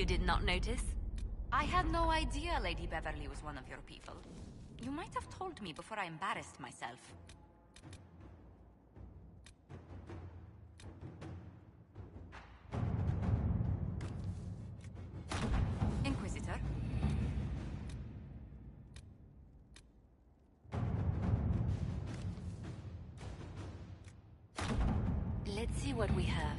You did not notice? I had no idea Lady Beverly was one of your people. You might have told me before I embarrassed myself. Inquisitor? Let's see what we have.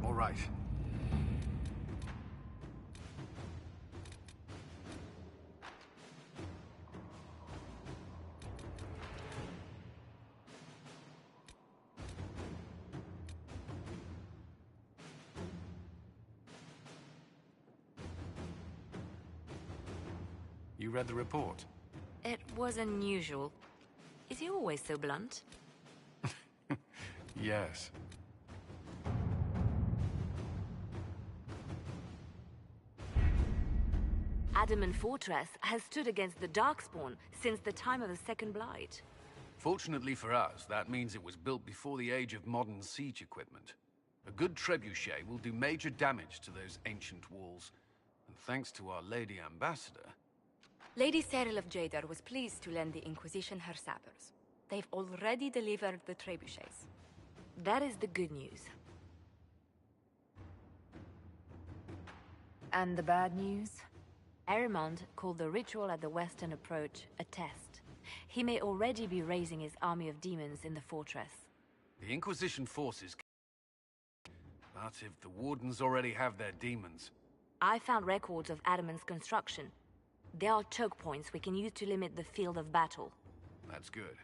All right. You read the report? It was unusual. Is he always so blunt? Yes. Adamant Fortress has stood against the Darkspawn since the time of the Second Blight. Fortunately for us, that means it was built before the age of modern siege equipment. A good trebuchet will do major damage to those ancient walls. And thanks to our Lady Ambassador... Lady Cyril of Jadar was pleased to lend the Inquisition her sappers. They've already delivered the trebuchets. That is the good news. And the bad news? Arimond called the ritual at the western approach a test. He may already be raising his army of demons in the fortress. The Inquisition forces... But if the Wardens already have their demons... I found records of Adamant's construction. There are choke points we can use to limit the field of battle. That's good.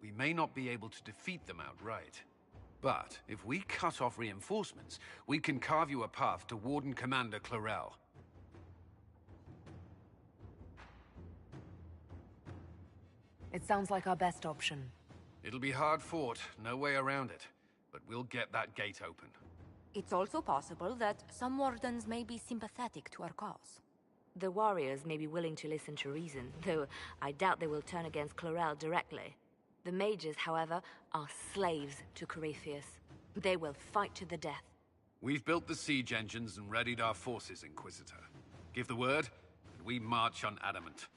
We may not be able to defeat them outright. But if we cut off reinforcements, we can carve you a path to Warden Commander Clarel. It sounds like our best option. It'll be hard fought, no way around it. But we'll get that gate open. It's also possible that some Wardens may be sympathetic to our cause. The warriors may be willing to listen to reason, though I doubt they will turn against Clarel directly. The mages, however, are slaves to Corypheus. They will fight to the death. We've built the siege engines and readied our forces, Inquisitor. Give the word, and we march on Adamant.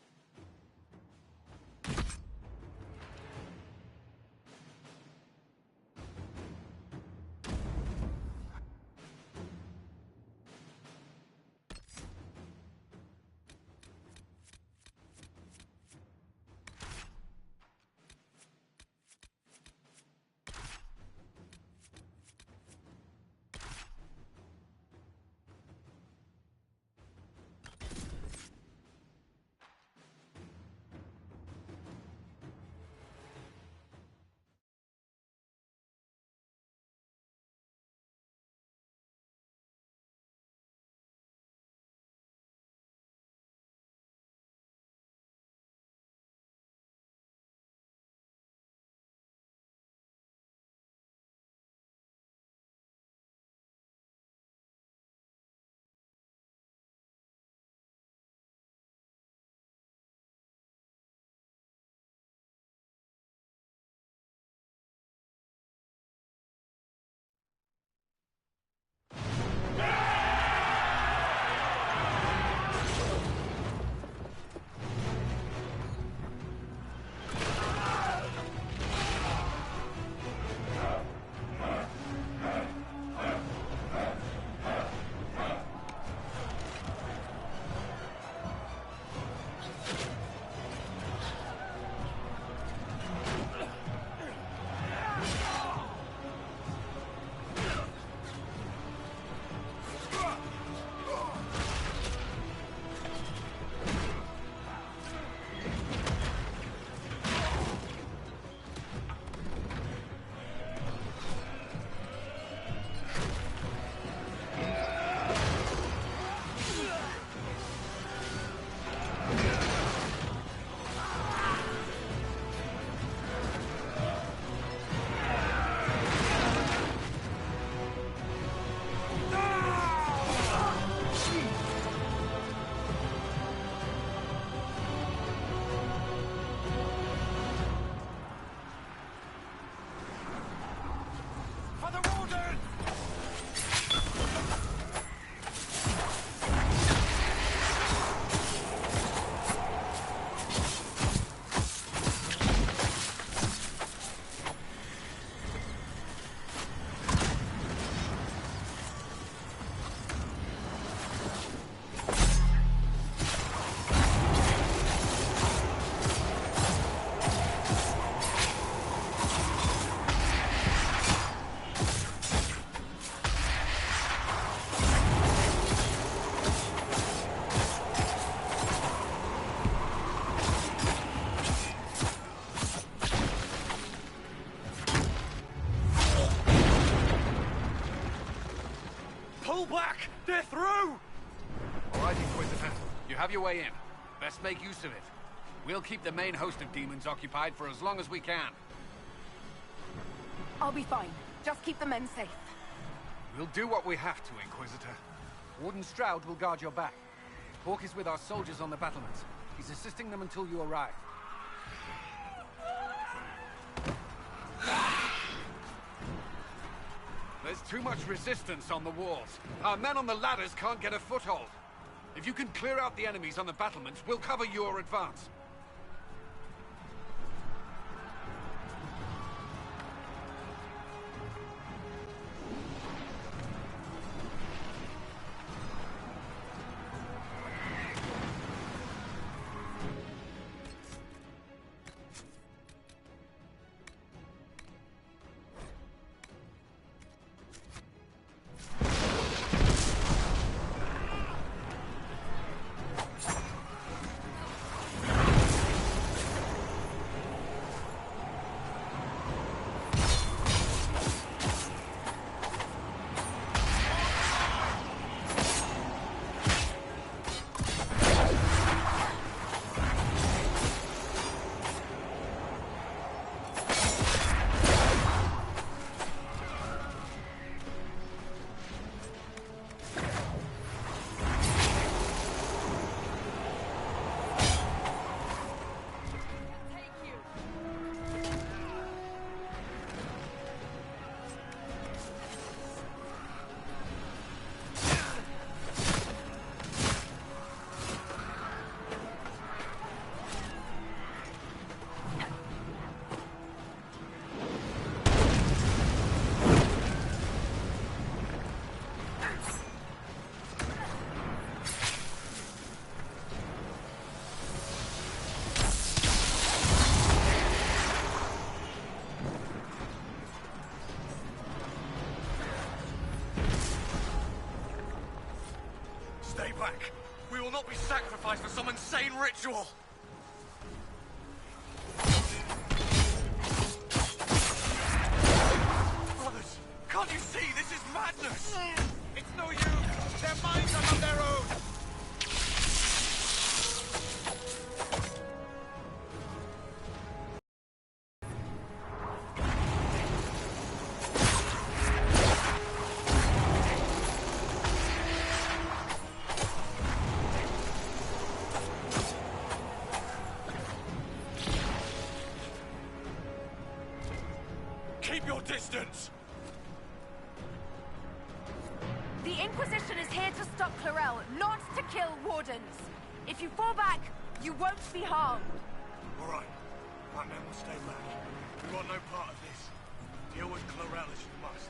Pull back! They're through! All right, Inquisitor. You have your way in. Best make use of it. We'll keep the main host of demons occupied for as long as we can. I'll be fine. Just keep the men safe. We'll do what we have to, Inquisitor. Warden Stroud will guard your back. Hawk is with our soldiers on the battlements. He's assisting them until you arrive. There's too much resistance on the walls. Our men on the ladders can't get a foothold. If you can clear out the enemies on the battlements, we'll cover your advance. Stay back! We will not be sacrificed for some insane ritual! Brothers, can't you see? This is madness! It's no use! Their minds are not their own! Keep your distance! The Inquisition is here to stop Clarel, not to kill Wardens. If you fall back, you won't be harmed. All right. My men will stay back. We want no part of this. Deal with Clarel as you must.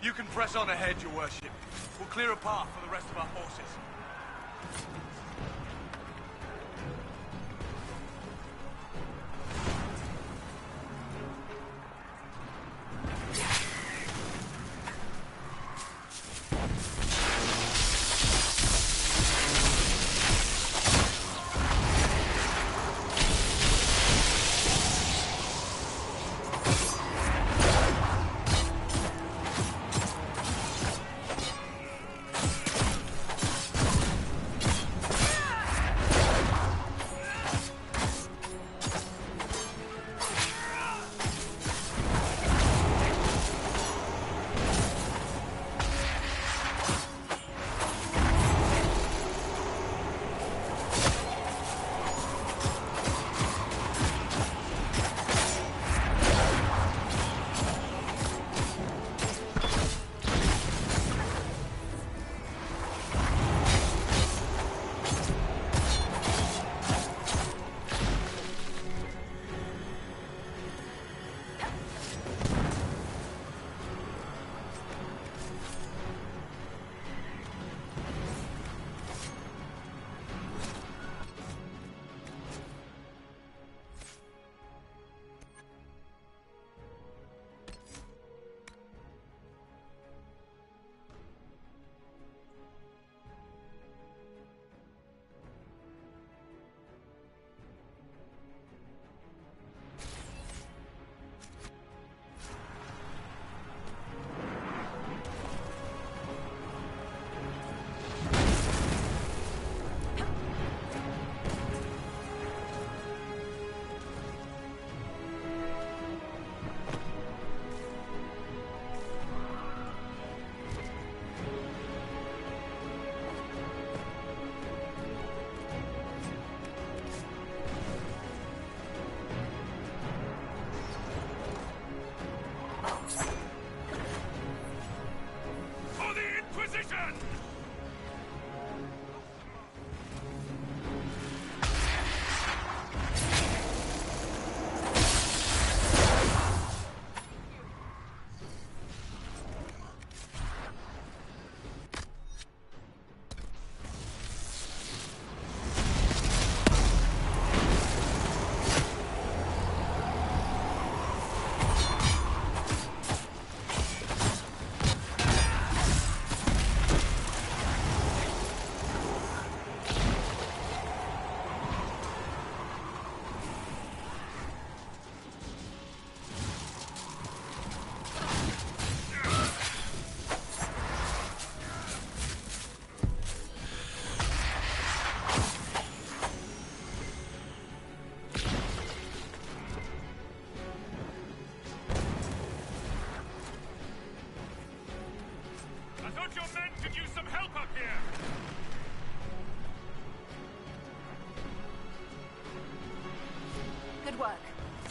You can press on ahead, your worship. We'll clear a path for the rest of our forces.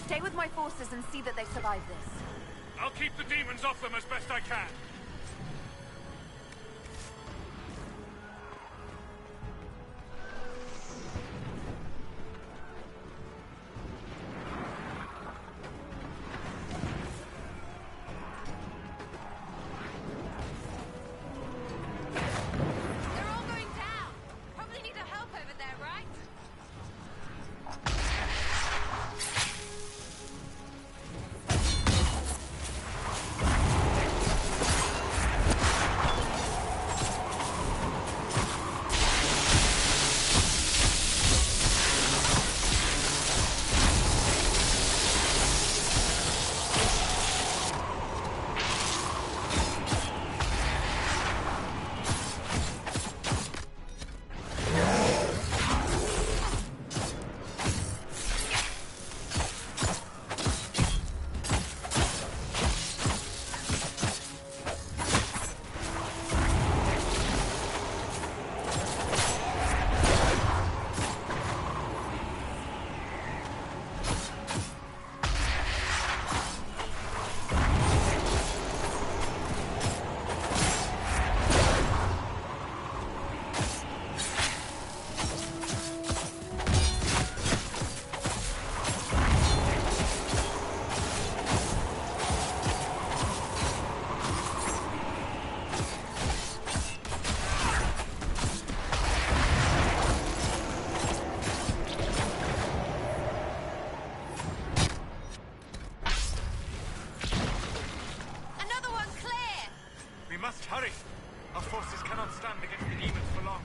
Stay with my forces and see that they survive this. I'll keep the demons off them as best I can. They're all going down. Probably need a help over there, right? We must hurry. Our forces cannot stand against the demons for long.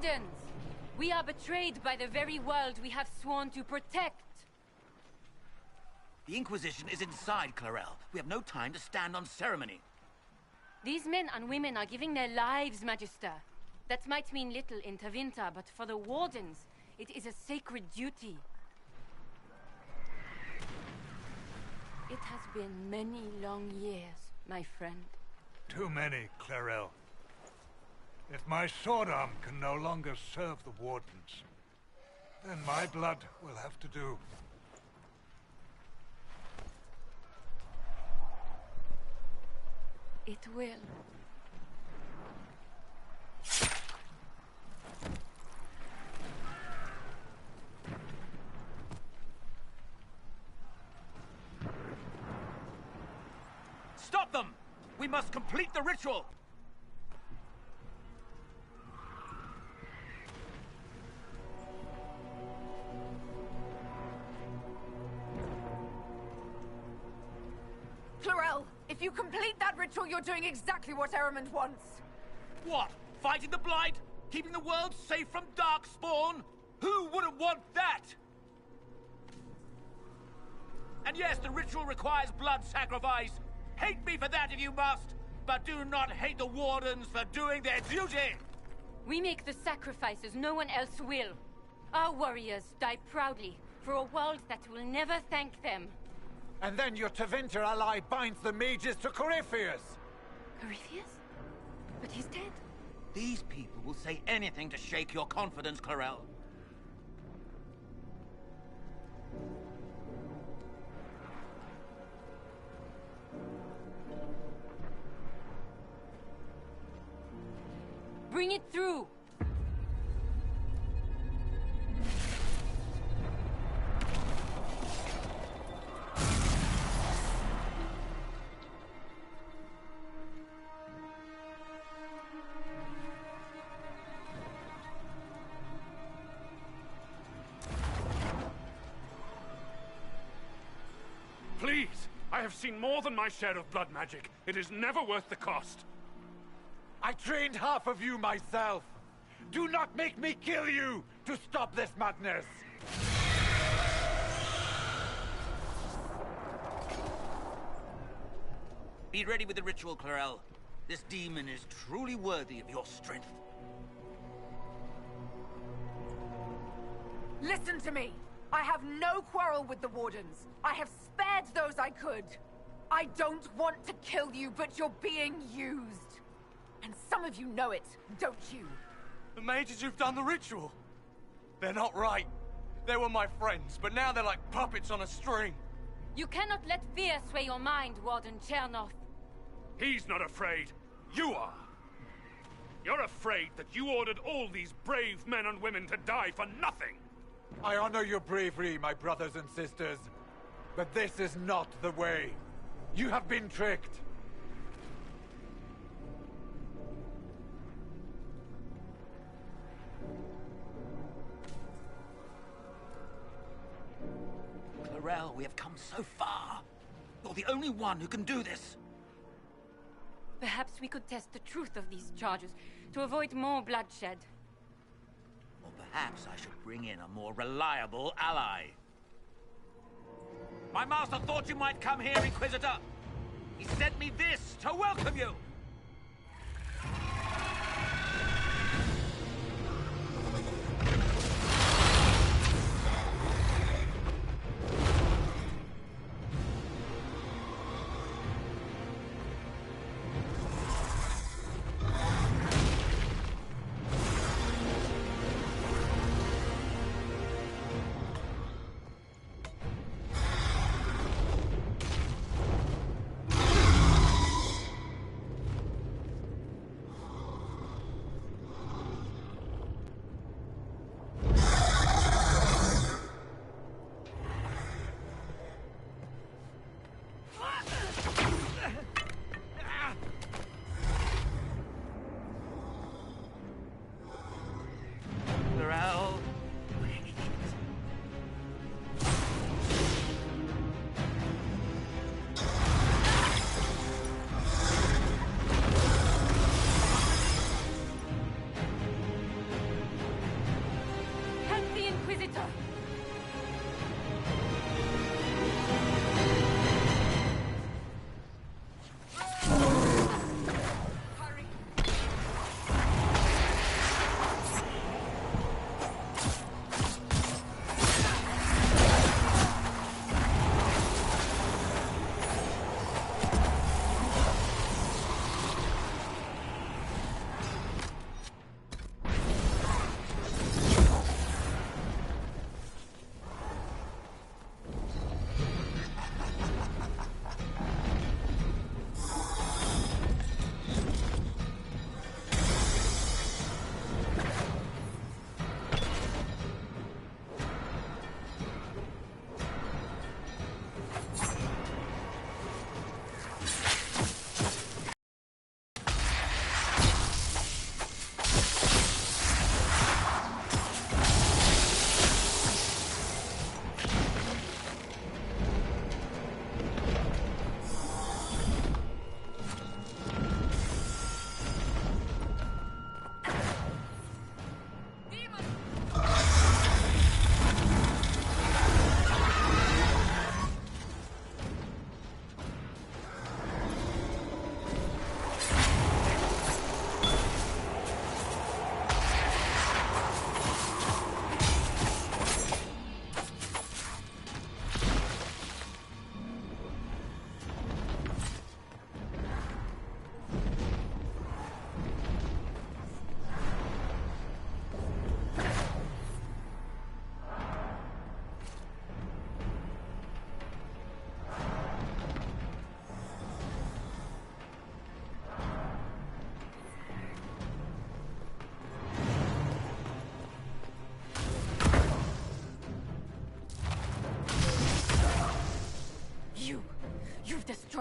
Wardens! We are betrayed by the very world we have sworn to protect. The Inquisition is inside Clarel. We have no time to stand on ceremony. These men and women are giving their lives, Magister. That might mean little in Tevinter, but for the Wardens, it is a sacred duty. It has been many long years, my friend. Too many, Clarel. If my sword arm can no longer serve the Wardens, then my blood will have to do. It will. Stop them! We must complete the ritual! Clarel, if you complete that ritual, you're doing exactly what Ehrman wants. What? Fighting the Blight? Keeping the world safe from Darkspawn? Who wouldn't want that? And yes, the ritual requires blood sacrifice. Hate me for that if you must, but do not hate the Wardens for doing their duty! We make the sacrifices no one else will. Our warriors die proudly for a world that will never thank them. And then your Tevinter ally binds the mages to Corypheus! Corypheus? But he's dead. These people will say anything to shake your confidence, Clarel. Bring it through! Please! I have seen more than my share of blood magic. It is never worth the cost. I trained half of you myself! Do not make me kill you to stop this madness! Be ready with the ritual, Clarel. This demon is truly worthy of your strength. Listen to me. I have no quarrel with the Wardens. I have spared those I could. I don't want to kill you, but you're being used. And some of you know it, don't you? The mages who've done the ritual. They're not right. They were my friends, but now they're like puppets on a string. You cannot let fear sway your mind, Warden Chernoff. He's not afraid. You are. You're afraid that you ordered all these brave men and women to die for nothing. I honor your bravery, my brothers and sisters. But this is not the way. You have been tricked. Clarel, we have come so far. You're the only one who can do this. Perhaps we could test the truth of these charges to avoid more bloodshed. Or perhaps I should bring in a more reliable ally. My master thought you might come here, Inquisitor. He sent me this to welcome you.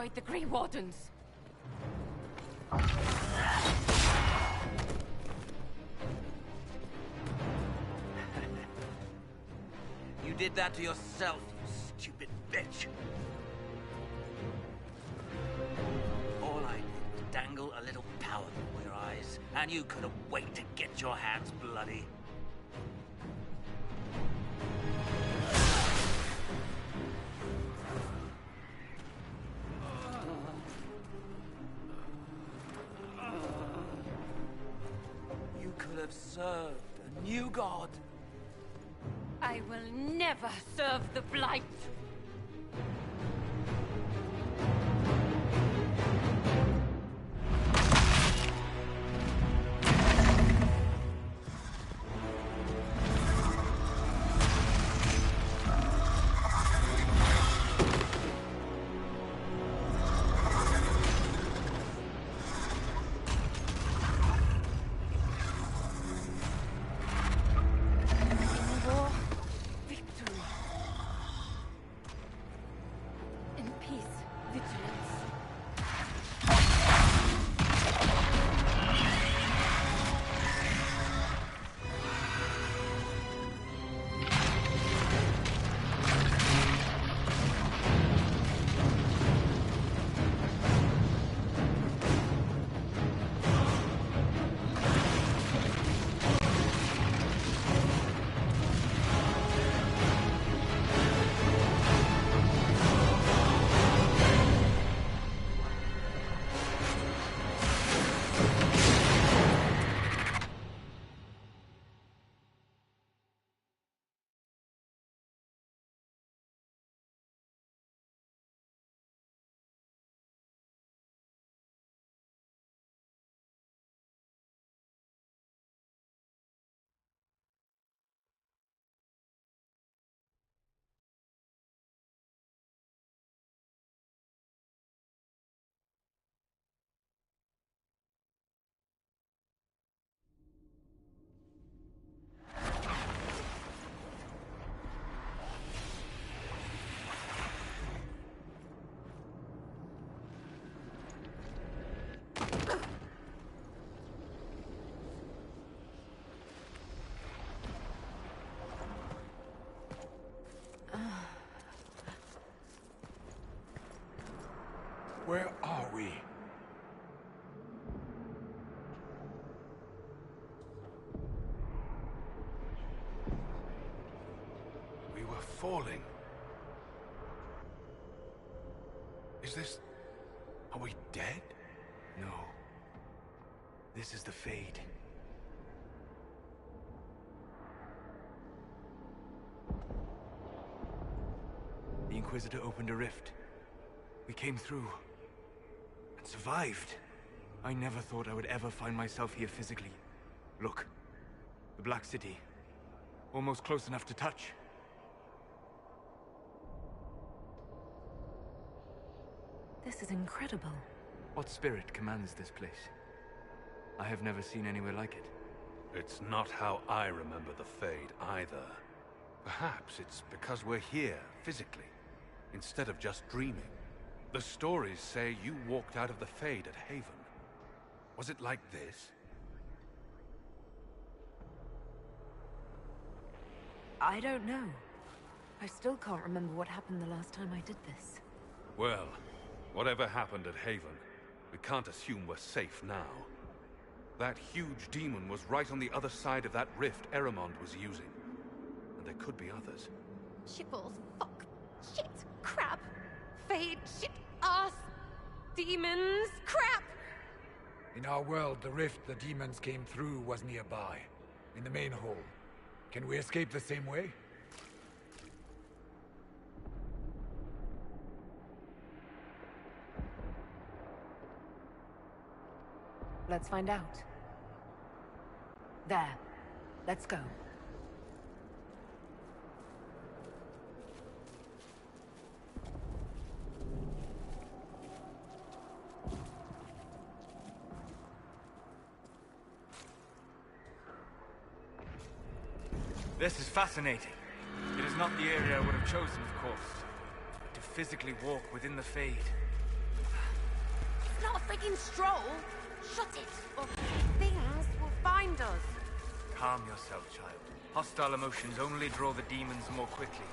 destroyed the Grey Wardens. You did that to yourself, you stupid bitch. All I did was dangle a little power before your eyes, and you couldn't wait to get your hands bloody. You could have served a new god. I will never serve the Blight. Where are we? We were falling. Is this... Are we dead? No. This is the Fade. The Inquisitor opened a rift. We came through. And survived. I never thought I would ever find myself here physically. Look. The Black City. Almost close enough to touch. This is incredible. What spirit commands this place? I have never seen anywhere like it. It's not how I remember the Fade, either. Perhaps it's because we're here, physically, instead of just dreaming. The stories say you walked out of the Fade at Haven. Was it like this? I don't know. I still can't remember what happened the last time I did this. Well, whatever happened at Haven, we can't assume we're safe now. That huge demon was right on the other side of that rift Eramond was using. And there could be others. Shitballs, fuck, shit, crap, Fade, shit, ass, demons, crap! In our world, the rift the demons came through was nearby, in the main hall. Can we escape the same way? Let's find out. There. Let's go. This is fascinating. It is not the area I would have chosen, of course. To physically walk within the Fade. freaking stroll. Shut it, or things will find us. Calm yourself, child. Hostile emotions only draw the demons more quickly.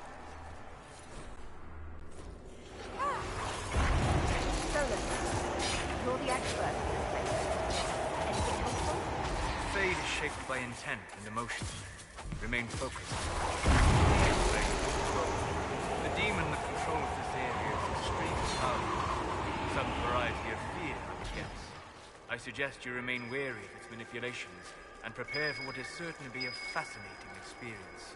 Solas, you're the expert in this place. Anything helpful? Fate is shaped by intent and emotion. Remain focused. The demon that controls this area is extremely powerful. Some variety of fear, I would guess. I suggest you remain wary of its manipulations and prepare for what is certain to be a fascinating experience.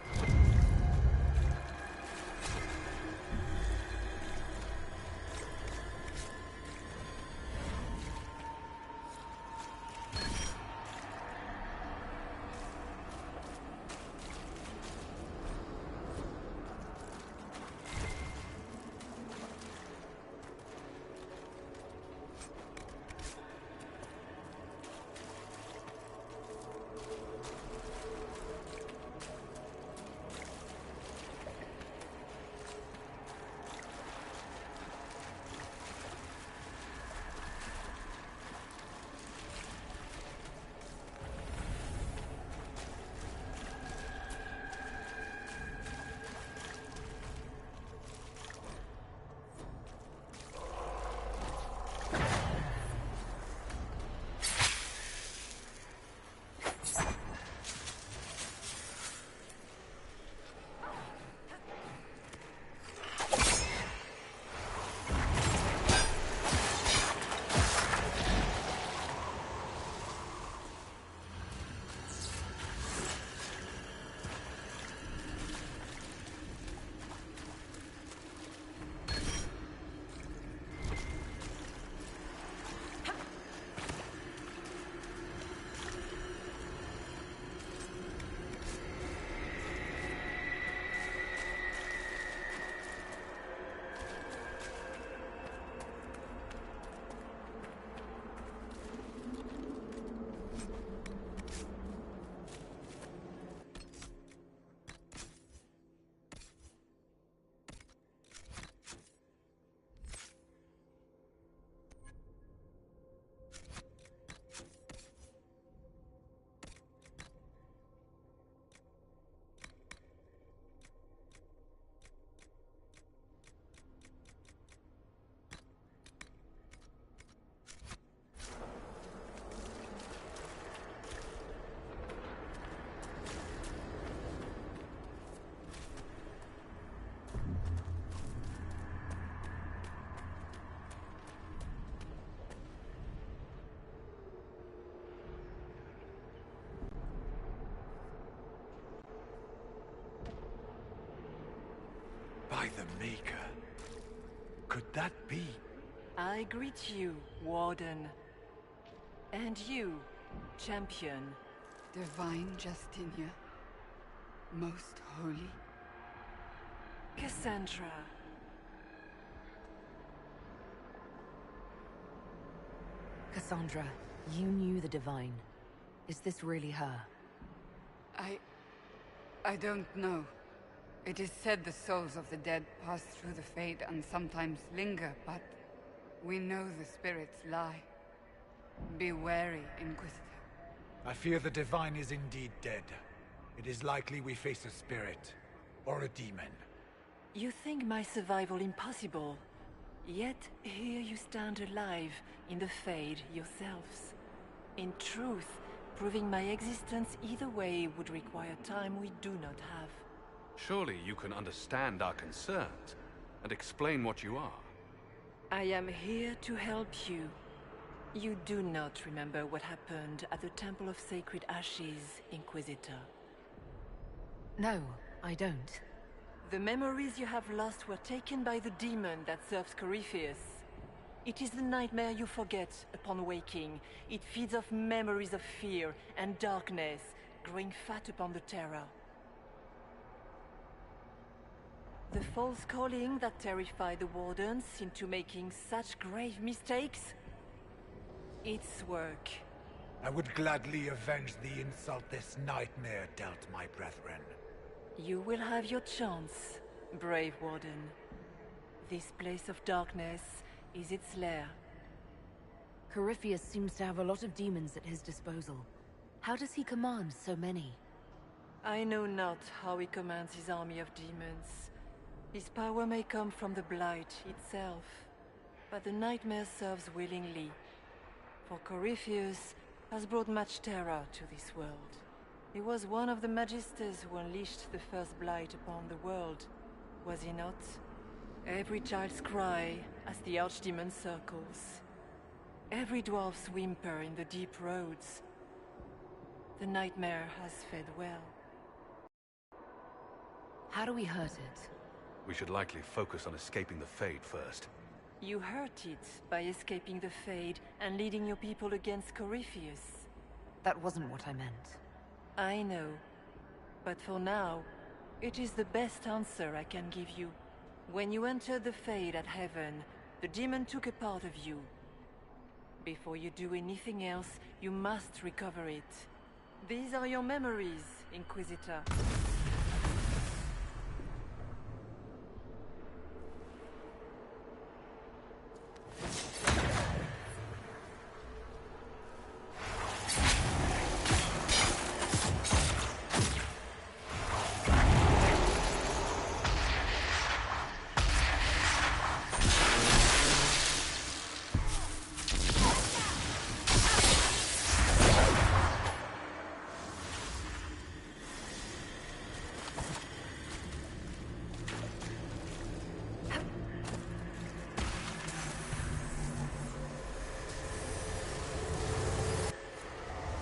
By the Maker. Could that be? I greet you, Warden. And you, Champion. Divine Justinia. Most holy. Cassandra. Cassandra, you knew the Divine. Is this really her? I don't know. It is said the souls of the dead pass through the Fade and sometimes linger, but we know the spirits lie. Be wary, Inquisitor. I fear the Divine is indeed dead. It is likely we face a spirit, or a demon. You think my survival impossible, yet here you stand alive in the Fade yourselves. In truth, proving my existence either way would require time we do not have. Surely you can understand our concerns and explain what you are. I am here to help you. You do not remember what happened at the Temple of Sacred Ashes, Inquisitor. No, I don't. The memories you have lost were taken by the demon that serves Corypheus. It is the nightmare you forget upon waking. It feeds off memories of fear and darkness, growing fat upon the terror. The false calling that terrified the Wardens into making such grave mistakes? Its work. I would gladly avenge the insult this nightmare dealt my brethren. You will have your chance, brave Warden. This place of darkness is its lair. Corypheus seems to have a lot of demons at his disposal. How does he command so many? I know not how he commands his army of demons. His power may come from the Blight itself, but the Nightmare serves willingly. For Corypheus has brought much terror to this world. He was one of the Magisters who unleashed the first Blight upon the world, was he not? Every child's cry as the Archdemon circles. Every dwarf's whimper in the deep roads. The Nightmare has fed well. How do we hurt it? We should likely focus on escaping the Fade first. You hurt it by escaping the Fade and leading your people against Corypheus. That wasn't what I meant. I know. But for now, it is the best answer I can give you. When you entered the Fade at Heaven, the demon took a part of you. Before you do anything else, you must recover it. These are your memories, Inquisitor.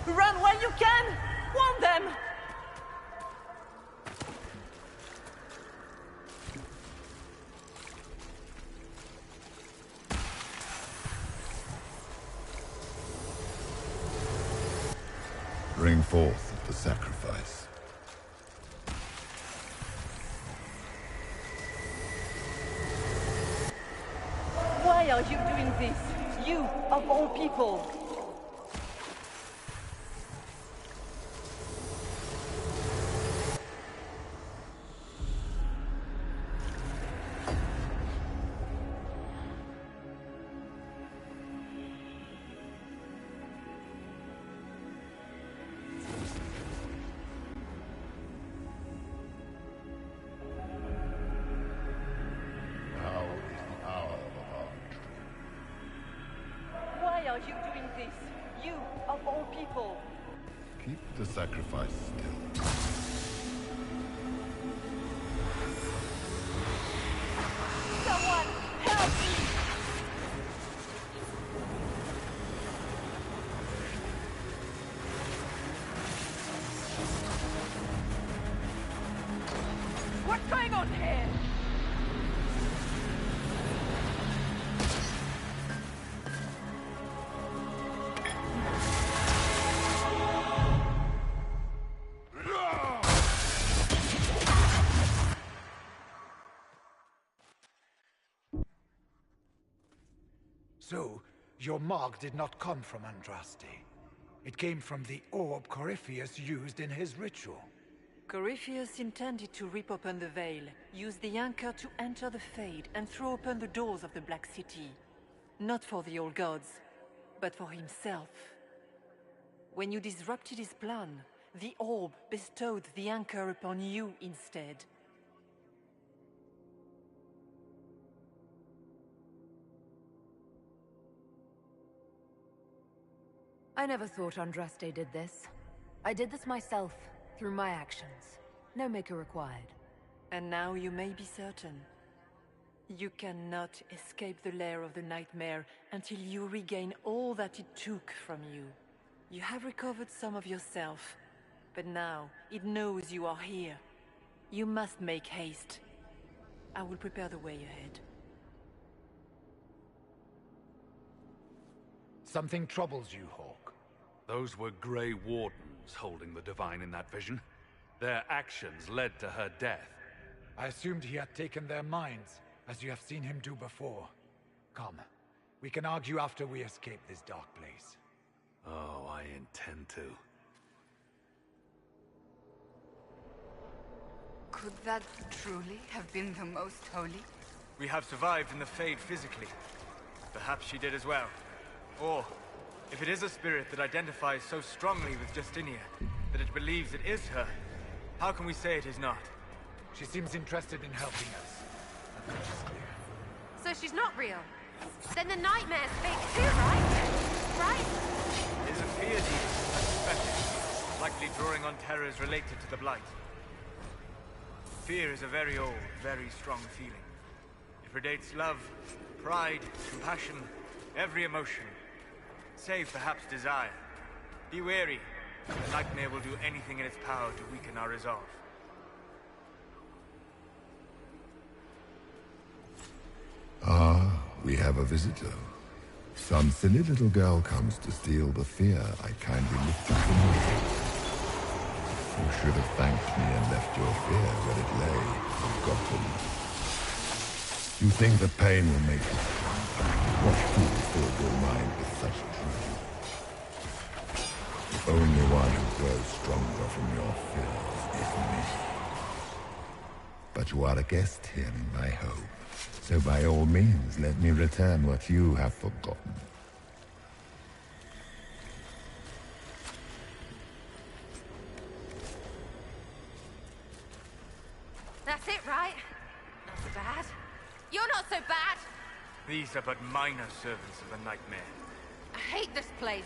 Run while you can! Warn them! Bring forth the sacrifice. Why are you doing this? You, of all people! Why are you doing this? You, of all people! Keep the sacrifice still. Someone, help me! What's going on here? So, your mark did not come from Andraste. It came from the orb Corypheus used in his ritual. Corypheus intended to rip open the veil, use the anchor to enter the Fade, and throw open the doors of the Black City. Not for the old gods, but for himself. When you disrupted his plan, the orb bestowed the anchor upon you instead. I never thought Andraste did this. I did this myself, through my actions. No maker required. And now you may be certain. You cannot escape the lair of the Nightmare until you regain all that it took from you. You have recovered some of yourself, but now it knows you are here. You must make haste. I will prepare the way ahead. Something troubles you, Hawk. Those were Grey Wardens holding the Divine in that vision. Their actions led to her death. I assumed he had taken their minds, as you have seen him do before. Come, we can argue after we escape this dark place. Oh, I intend to. Could that truly have been the Most Holy? We have survived in the Fade physically. Perhaps she did as well. Or If it is a spirit that identifies so strongly with Justinia, that it believes it is her, how can we say it is not? She seems interested in helping us. That much is clear. So she's not real. Then the nightmare's fake too, right? Right? It is a fear demon, I suspect, likely drawing on terrors related to the Blight. Fear is a very old, very strong feeling. It predates love, pride, compassion, every emotion. Save perhaps desire. Be wary. The nightmare will do anything in its power to weaken our resolve. Ah, we have a visitor. Some silly little girl comes to steal the fear I kindly lifted from you. You should have thanked me and left your fear where it lay, forgotten. You think the pain will make you strong? What fool filled your mind with such dream? The only one who grows stronger from your fears is me. But you are a guest here in my home. So by all means, let me return what you have forgotten. That's it, right? Not so bad. You're not so bad! These are but minor servants of the nightmare. I hate this place.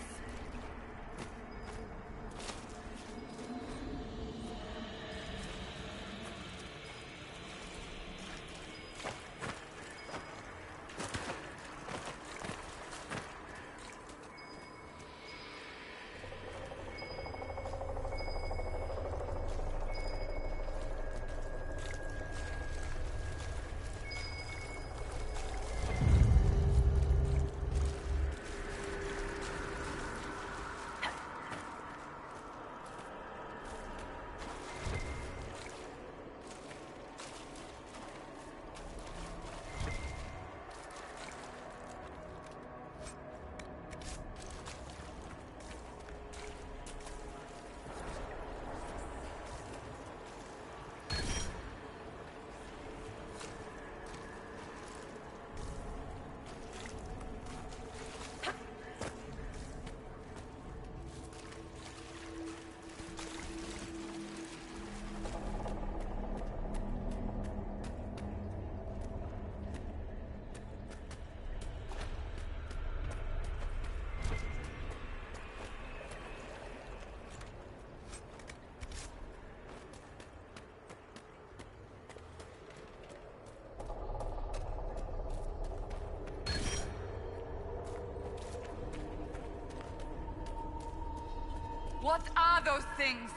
What are those things?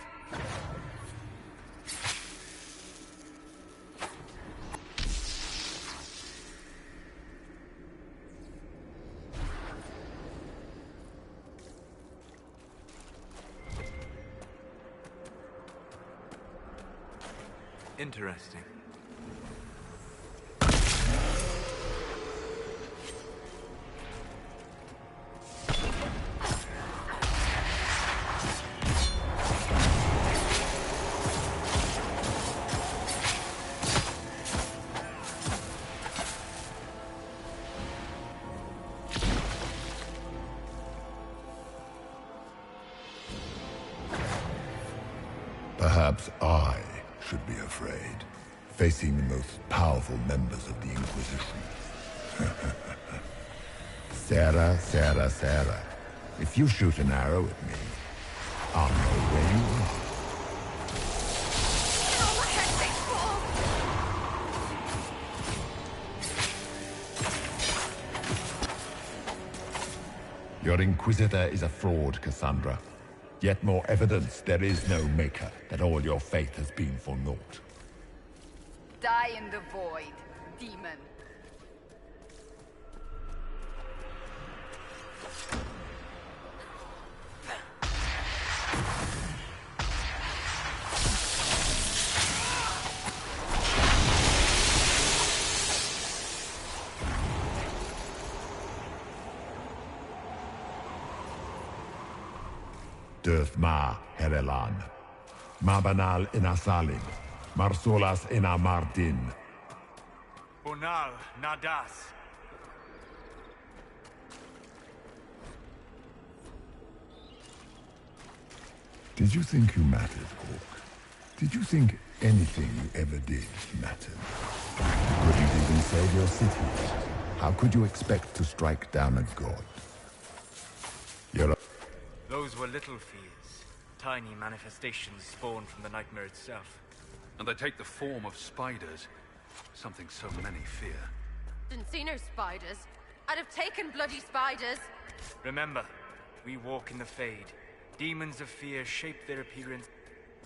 Interesting. Perhaps I should be afraid, facing the most powerful members of the Inquisition. Sarah. If you shoot an arrow at me, I'll know where you are. Your Inquisitor is a fraud, Cassandra. Yet more evidence there is no Maker, that all your faith has been for naught. Die in the void, demon. Döth ma Herelan, ma banal ina Salim, mar Solas ina Mardin. Bonal Nadas. Did you think you mattered, Hawk? Did you think anything you ever did mattered? You couldn't even save your city. How could you expect to strike down a god? Those were little fears. Tiny manifestations spawned from the nightmare itself. And they take the form of spiders. Something so many fear. Didn't see no spiders. I'd have taken bloody spiders. Remember, we walk in the Fade. Demons of fear shape their appearance.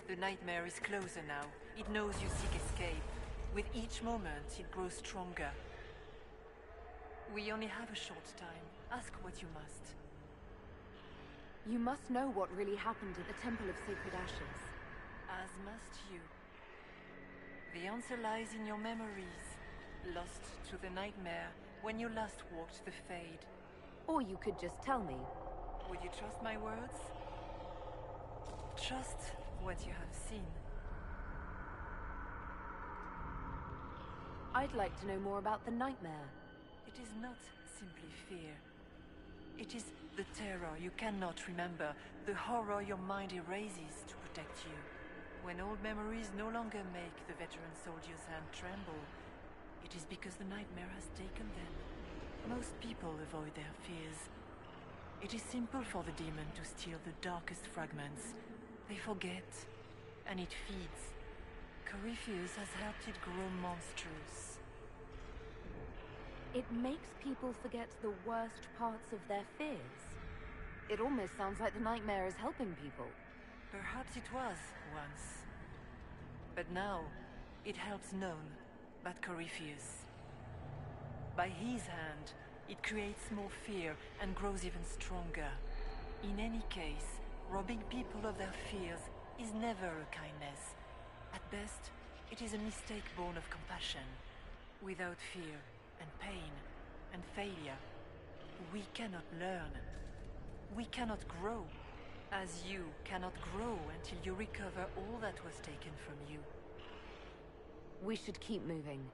The nightmare is closer now. It knows you seek escape. With each moment, it grows stronger. We only have a short time. Ask what you must. You must know what really happened at the Temple of Sacred Ashes. As must you. The answer lies in your memories. Lost to the nightmare when you last walked the Fade. Or you could just tell me. Would you trust my words? Trust what you have seen. I'd like to know more about the nightmare. It is not simply fear. It is the terror you cannot remember, the horror your mind erases to protect you. When old memories no longer make the veteran soldier's hand tremble, it is because the nightmare has taken them. Most people avoid their fears. It is simple for the demon to steal the darkest fragments. They forget, and it feeds. Corypheus has helped it grow monstrous. It makes people forget the worst parts of their fears. It almost sounds like the nightmare is helping people. Perhaps it was once. But now, it helps none but Corypheus. By his hand, it creates more fear and grows even stronger. In any case, robbing people of their fears is never a kindness. At best, it is a mistake born of compassion. Without fear and pain and failure, we cannot learn. We cannot grow, as you cannot grow until you recover all that was taken from you. We should keep moving.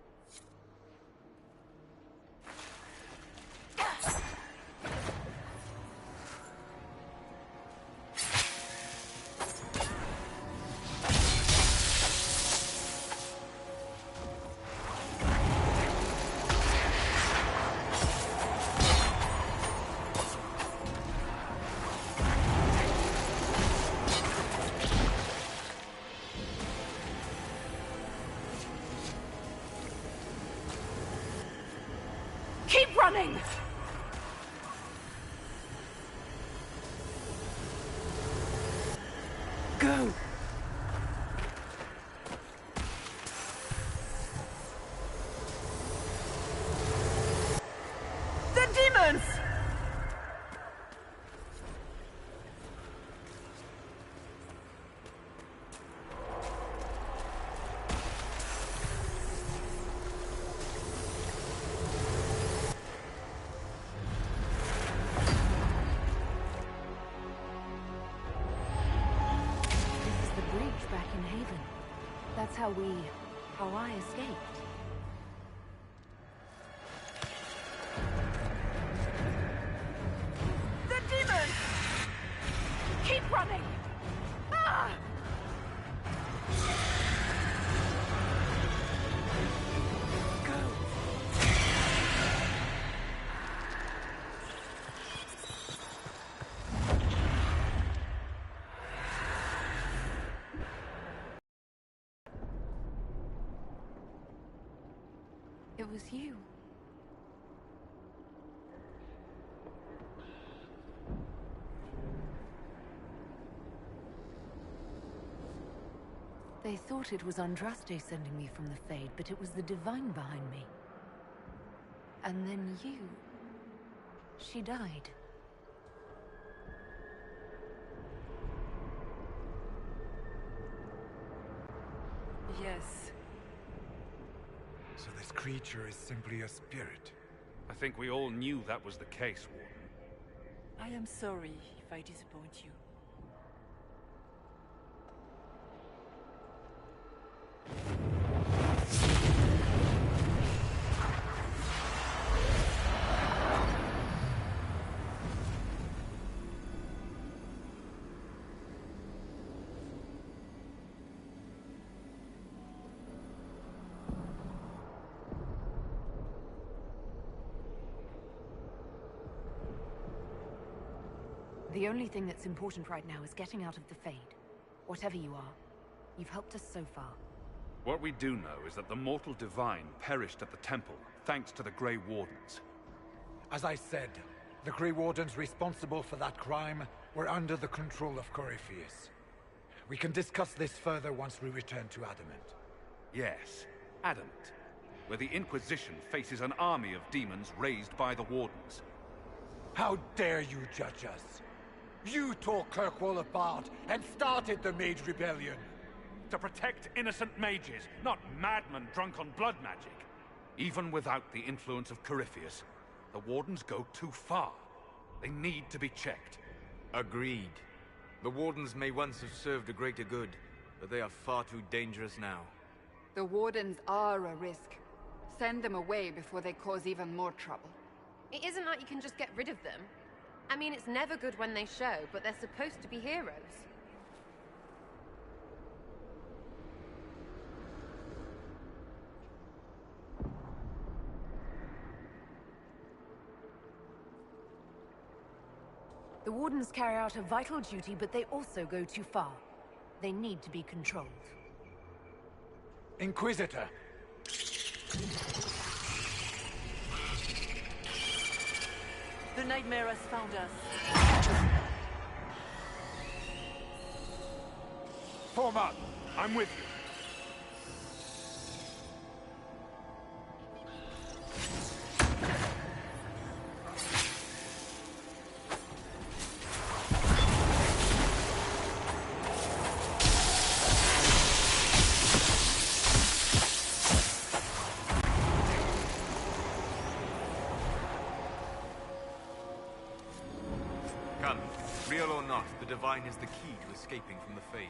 Keep running! Go! The demons! Back in Haven. That's how I escaped. The demons! Keep running! Ah! It was you. They thought it was Andraste sending me from the Fade, but it was the Divine behind me. And then you... She died. Yes. So this creature is simply a spirit. I think we all knew that was the case, Warden. I am sorry if I disappoint you. The only thing that's important right now is getting out of the Fade. Whatever you are, you've helped us so far. What we do know is that the mortal divine perished at the temple, thanks to the Grey Wardens. As I said, the Grey Wardens responsible for that crime were under the control of Corypheus. We can discuss this further once we return to Adamant. Yes, Adamant, where the Inquisition faces an army of demons raised by the Wardens. How dare you judge us? You tore Kirkwall apart and started the Mage Rebellion. To protect innocent mages, not madmen drunk on blood magic. Even without the influence of Corypheus, the Wardens go too far. They need to be checked. Agreed. The Wardens may once have served a greater good, but they are far too dangerous now. The Wardens are a risk. Send them away before they cause even more trouble. It isn't like you can just get rid of them. I mean, it's never good when they show, but they're supposed to be heroes. The Wardens carry out a vital duty, but they also go too far. They need to be controlled. Inquisitor! The nightmare has found us. Form up! I'm with you. Come, real or not, the Divine is the key to escaping from the Fade.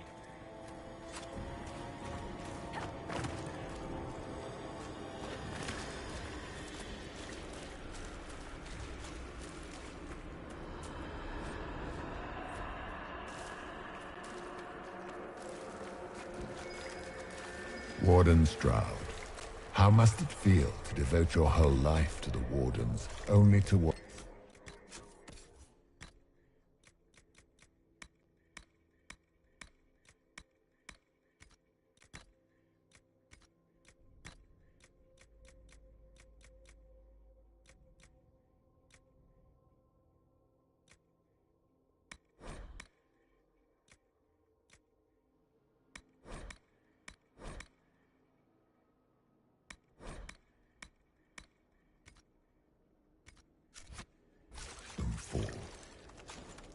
Warden Stroud, how must it feel to devote your whole life to the Wardens, only to what?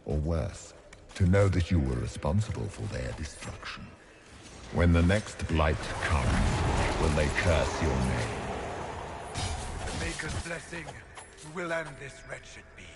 Or worse, to know that you were responsible for their destruction. When the next blight comes, will they curse your name? The Maker's blessing will end this wretched beast.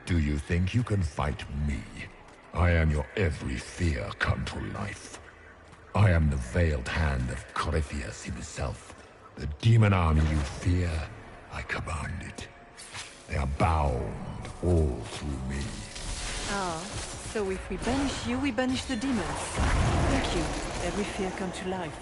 Do you think you can fight me? I am your every fear come to life. I am the veiled hand of Corypheus himself. The demon army you fear, I command it. They are bound all through me. Ah, so if we banish you, we banish the demons. Thank you. Every fear come to life.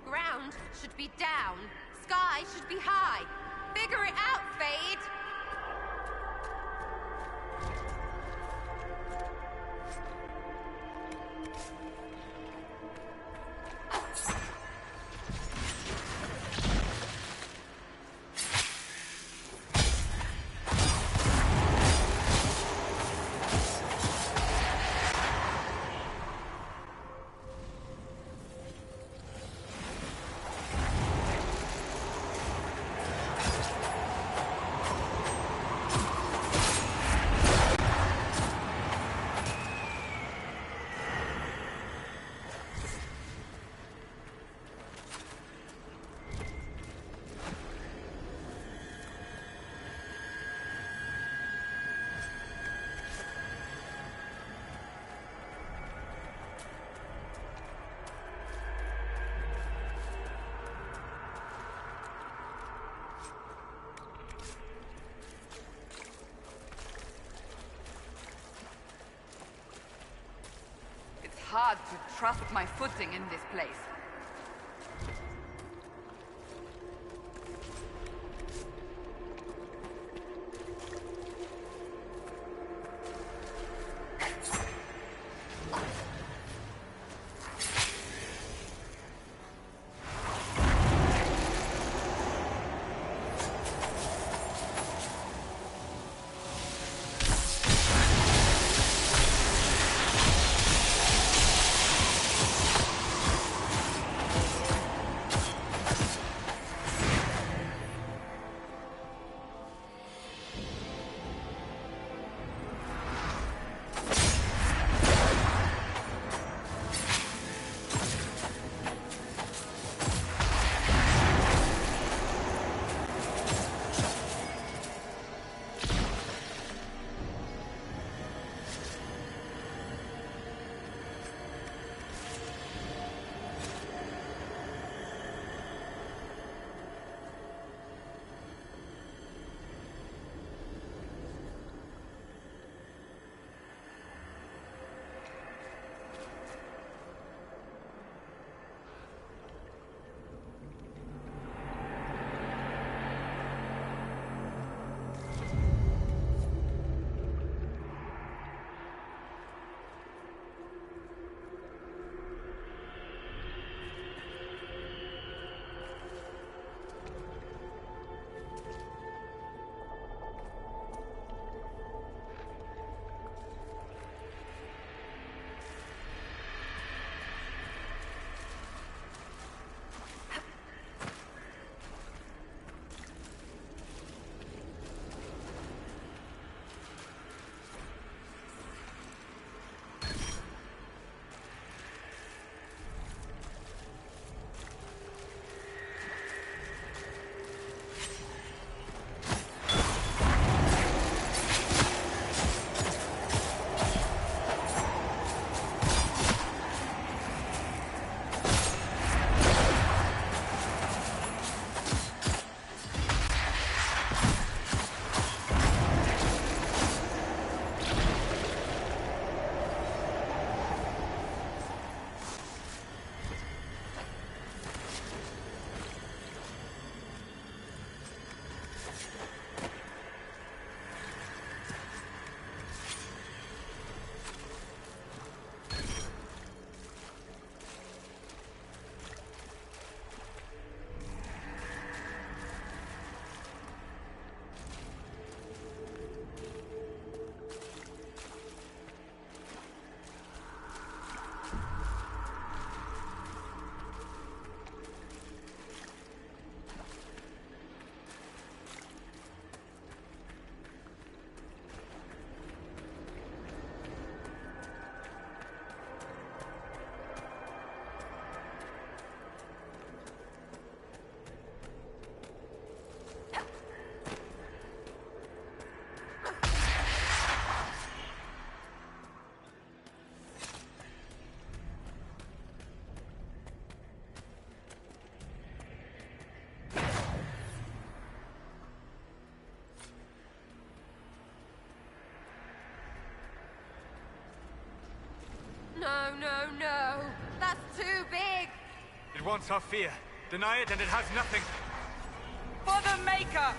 Ground should be down. Sky should be high. Figure it out, Fade! hard to trust my footing in this place. No, no, no. That's too big. It wants our fear. Deny it and it has nothing. For the Maker!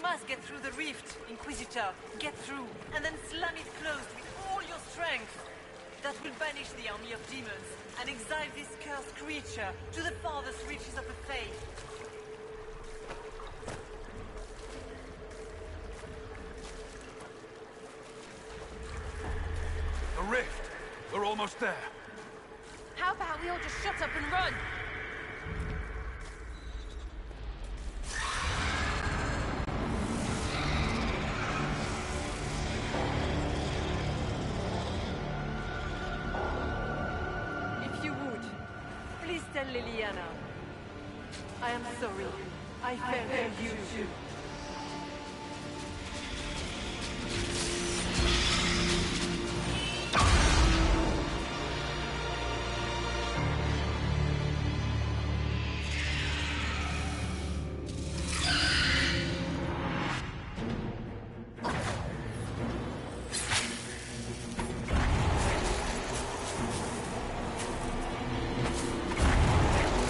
must get through the rift, Inquisitor. Get through, and then slam it closed with all your strength. That will banish the army of demons, and exile this cursed creature to the farthest reaches of the Fade. The rift! We're almost there. How about we all just shut up and run? If you would, please tell Liliana. I am sorry. I failed you too.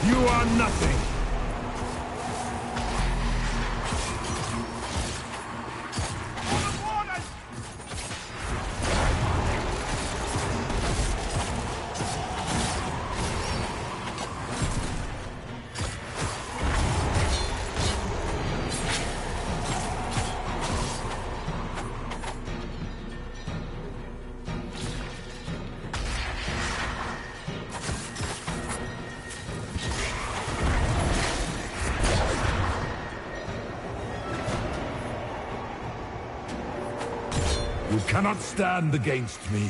You are nothing! You cannot stand against me.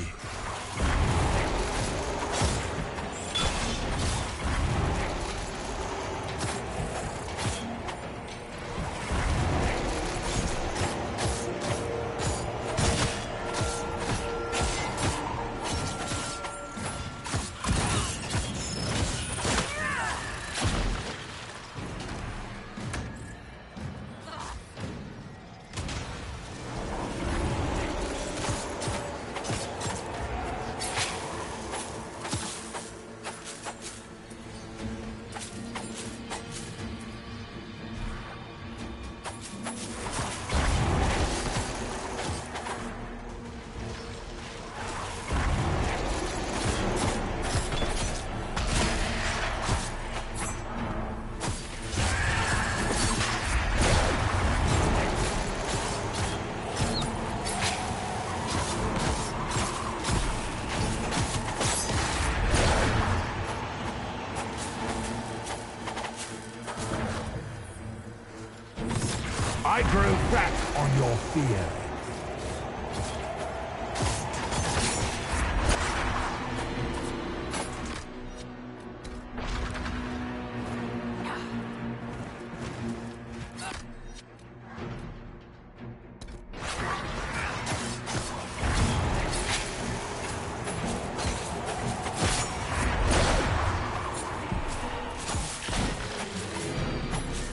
I grow fat on your fear.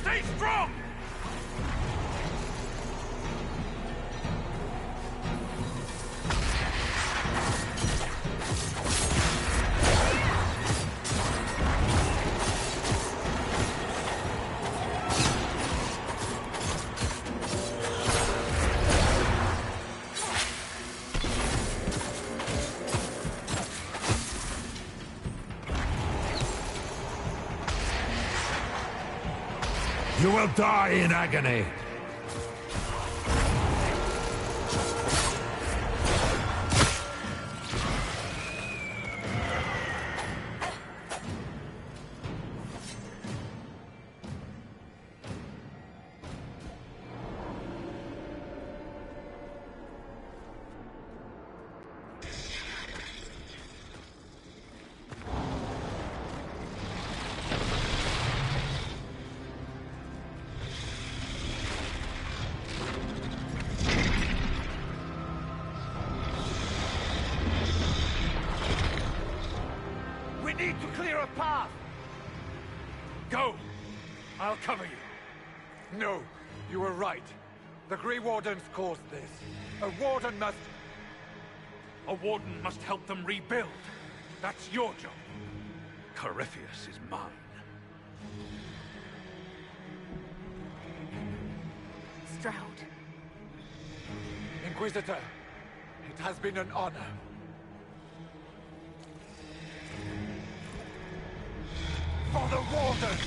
Stay strong! You will die in agony. We need to clear a path! Go! I'll cover you. No, you were right. The Grey Wardens caused this. A Warden must... A Warden must help them rebuild. That's your job. Corypheus is mine. Stroud. Inquisitor, it has been an honor. For the Warden!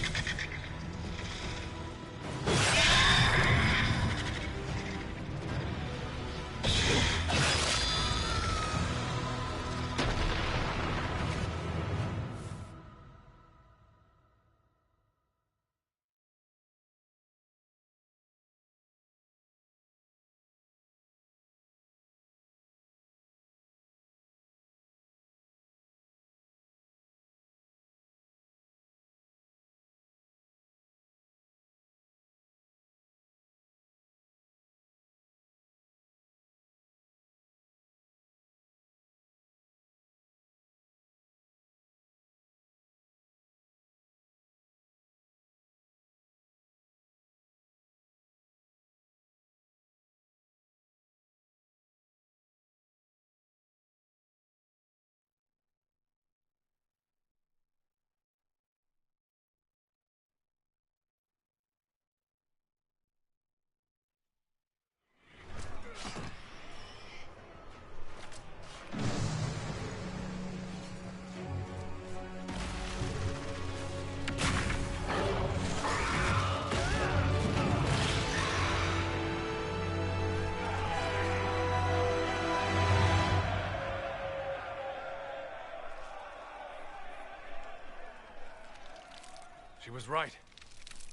She was right.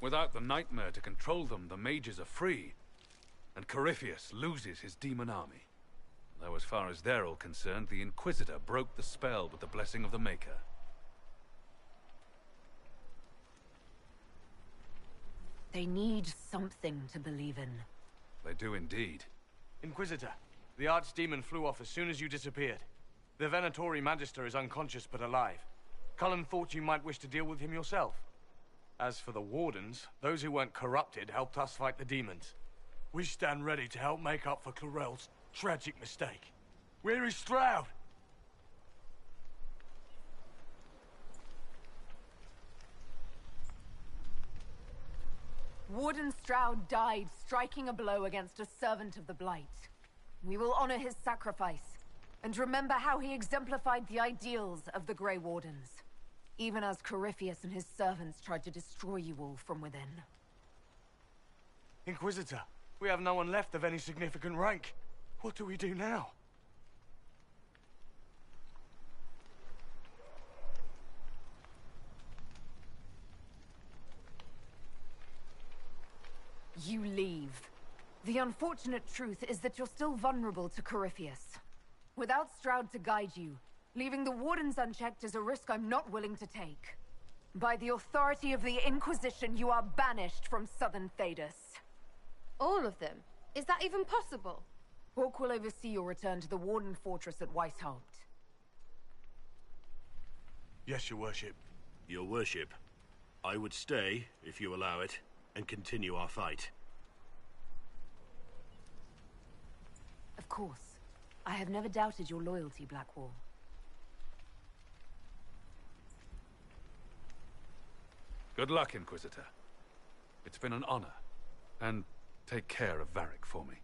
Without the nightmare to control them, the mages are free. And Corypheus loses his demon army. Though as far as they're all concerned, the Inquisitor broke the spell with the blessing of the Maker. They need something to believe in. They do indeed. Inquisitor, the Archdemon flew off as soon as you disappeared. The Venatori Magister is unconscious but alive. Cullen thought you might wish to deal with him yourself. As for the Wardens, those who weren't corrupted helped us fight the demons. We stand ready to help make up for Clarel's tragic mistake. Where is Stroud? Warden Stroud died striking a blow against a servant of the Blight. We will honor his sacrifice, and remember how he exemplified the ideals of the Grey Wardens. Even as Corypheus and his servants tried to destroy you all from within. Inquisitor, we have no one left of any significant rank. What do we do now? You leave. The unfortunate truth is that you're still vulnerable to Corypheus. Without Stroud to guide you, leaving the Wardens unchecked is a risk I'm not willing to take. By the authority of the Inquisition, you are banished from Southern Thedas. All of them? Is that even possible? Hawk will oversee your return to the Warden Fortress at Weishaupt. Yes, your worship. Your worship, I would stay, if you allow it, and continue our fight. Of course. I have never doubted your loyalty, Blackwall. Good luck, Inquisitor. It's been an honor. And take care of Varric for me.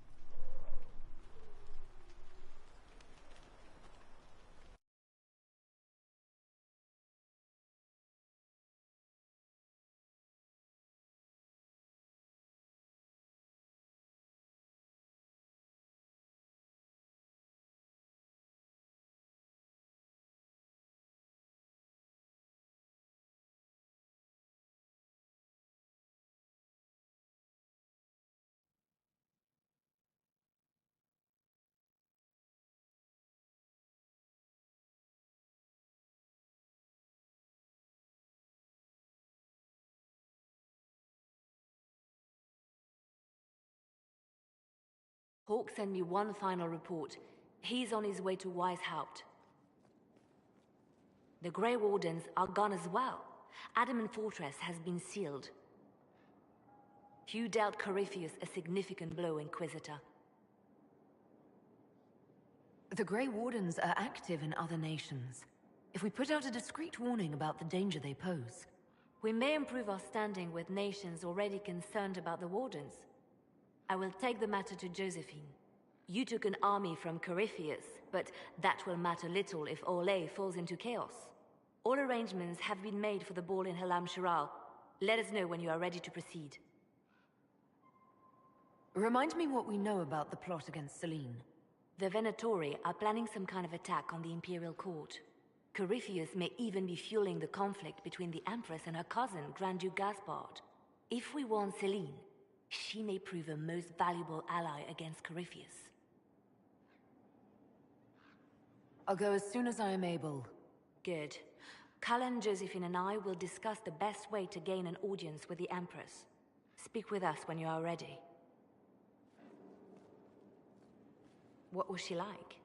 Hawk sent me one final report. He's on his way to Weishaupt. The Grey Wardens are gone as well. Adamant Fortress has been sealed. Few dealt Corypheus a significant blow, Inquisitor. The Grey Wardens are active in other nations. If we put out a discreet warning about the danger they pose, we may improve our standing with nations already concerned about the Wardens. I will take the matter to Josephine. You took an army from Corypheus, but that will matter little if Orlais falls into chaos. All arrangements have been made for the ball in Halam Shiral. Let us know when you are ready to proceed. Remind me what we know about the plot against Selene. The Venatori are planning some kind of attack on the Imperial Court. Corypheus may even be fueling the conflict between the Empress and her cousin, Grand Duke Gaspard. If we warn Selene, she may prove a most valuable ally against Corypheus. I'll go as soon as I am able. Good. Cullen, Josephine and I will discuss the best way to gain an audience with the Empress. Speak with us when you are ready. What was she like?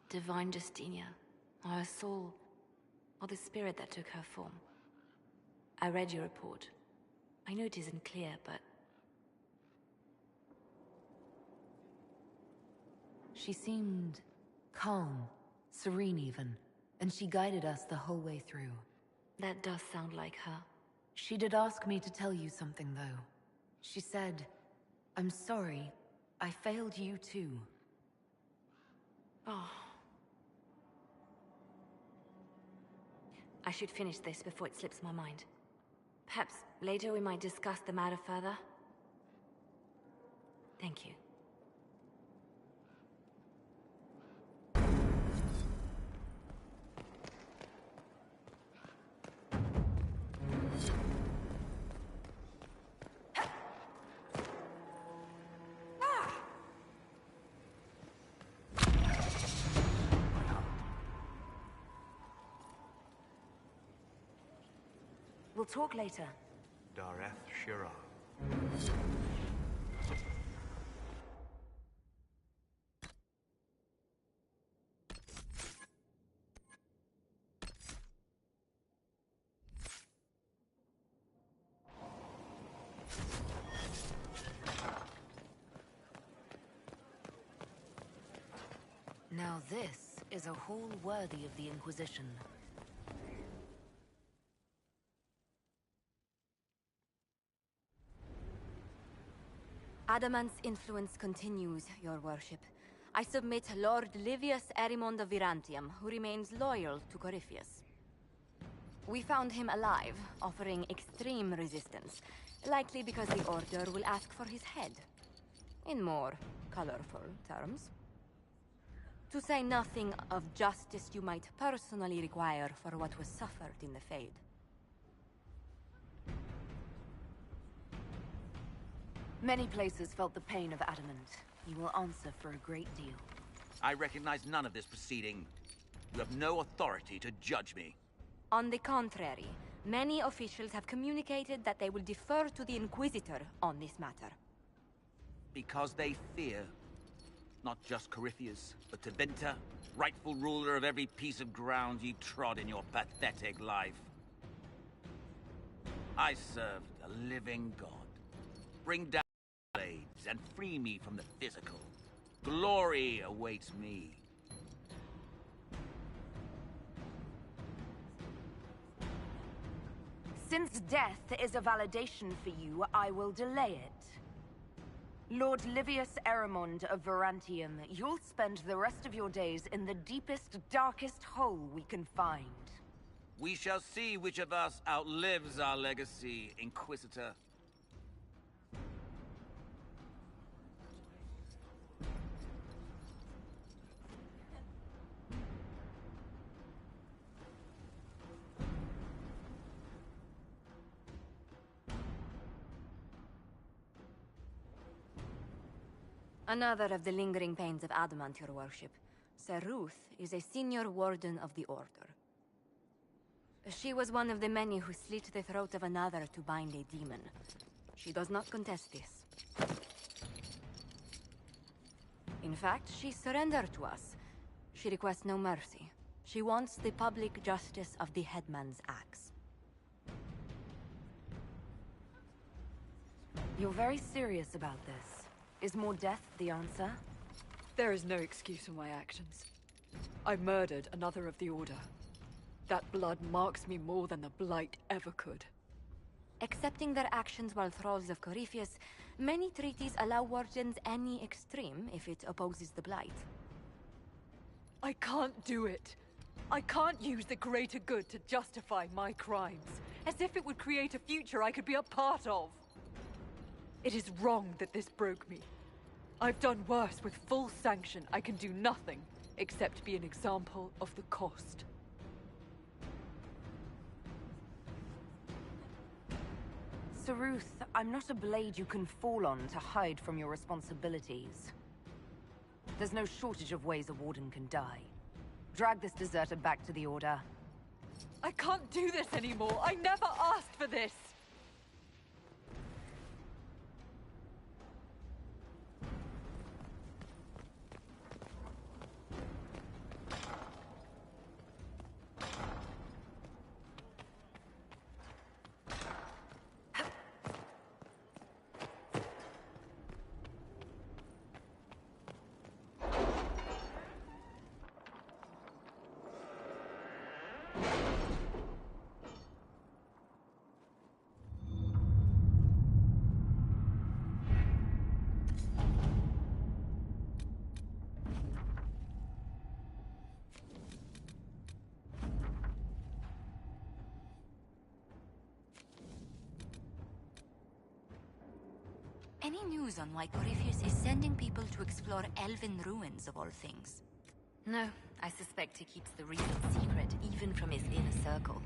Divine Justinia, or her soul, or the spirit that took her form. I read your report. I know it isn't clear, but... She seemed calm, serene even, and she guided us the whole way through. That does sound like her. She did ask me to tell you something, though. She said, "I'm sorry, I failed you too." Oh. I should finish this before it slips my mind. Perhaps later we might discuss the matter further. Thank you. We'll talk later. Dareth Shira. Now this is a hall worthy of the Inquisition. Adamant's influence continues, your worship. I submit Lord Livius Erimond of Virantium, who remains loyal to Corypheus. We found him alive, offering extreme resistance, likely because the Order will ask for his head. In more colorful terms. To say nothing of justice you might personally require for what was suffered in the Fade. Many places felt the pain of Adamant. You will answer for a great deal. I recognize none of this proceeding. You have no authority to judge me. On the contrary, many officials have communicated that they will defer to the Inquisitor on this matter. Because they fear. Not just Corypheus, but Tevinter, rightful ruler of every piece of ground ye trod in your pathetic life. I served a living god. Bring down blades and free me from the physical. Glory awaits me. Since death is a validation for you, I will delay it. Lord Livius Erimond of Virantium, you'll spend the rest of your days in the deepest, darkest hole we can find. We shall see which of us outlives our legacy, Inquisitor. Another of the lingering pains of Adamant, your worship. Sir Ruth is a senior warden of the Order. She was one of the many who slit the throat of another to bind a demon. She does not contest this. In fact, she surrendered to us. She requests no mercy. She wants the public justice of the headman's axe. You're very serious about this. Is more death the answer? There is no excuse for my actions. I murdered another of the Order. That blood marks me more than the Blight ever could. Accepting their actions while thralls of Corypheus, many treaties allow wardens any extreme if it opposes the Blight. I can't do it. I can't use the greater good to justify my crimes, as if it would create a future I could be a part of. It is wrong that this broke me. I've done worse with full sanction. I can do nothing except be an example of the cost. Saruth, I'm not a blade you can fall on to hide from your responsibilities. There's no shortage of ways a warden can die. Drag this deserter back to the Order. I can't do this anymore! I never asked for this! Any news on why Corypheus is sending people to explore elven ruins of all things? No, I suspect he keeps the reason secret even from his inner circle.